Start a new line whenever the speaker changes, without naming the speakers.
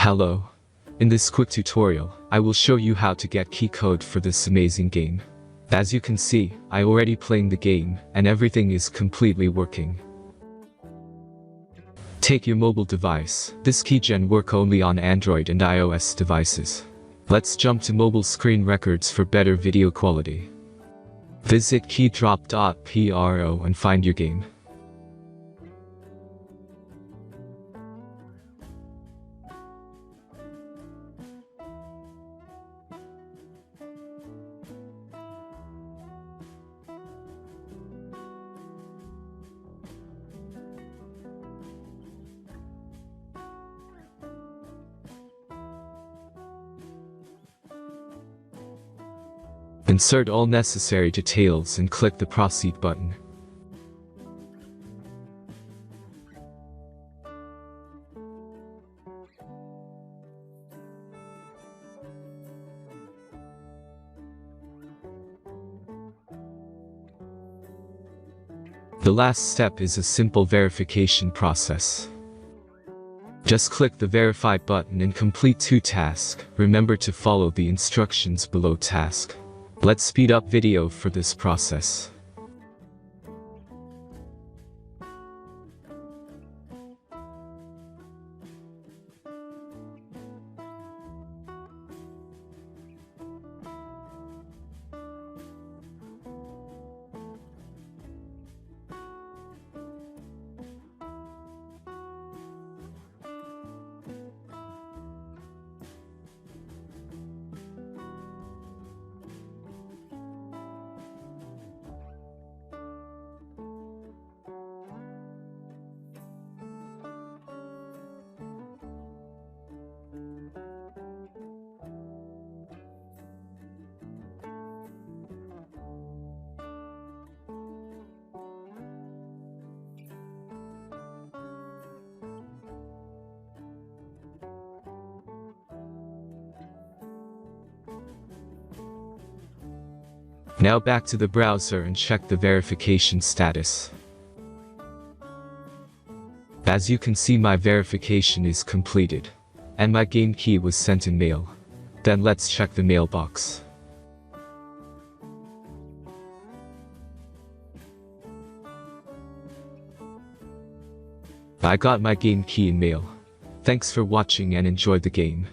Hello. In this quick tutorial, I will show you how to get key code for this amazing game. As you can see, I already playing the game, and everything is completely working. Take your mobile device. This keygen work only on Android and iOS devices. Let's jump to mobile screen records for better video quality. Visit keydrop.pro and find your game. Insert all necessary details and click the Proceed button. The last step is a simple verification process. Just click the Verify button and complete 2 tasks. Remember to follow the instructions below task. Let's speed up video for this process. Now back to the browser and check the verification status. As you can see, my verification is completed, and my game key was sent in mail. Then let's check the mailbox. I got my game key in mail. Thanks for watching and enjoy the game.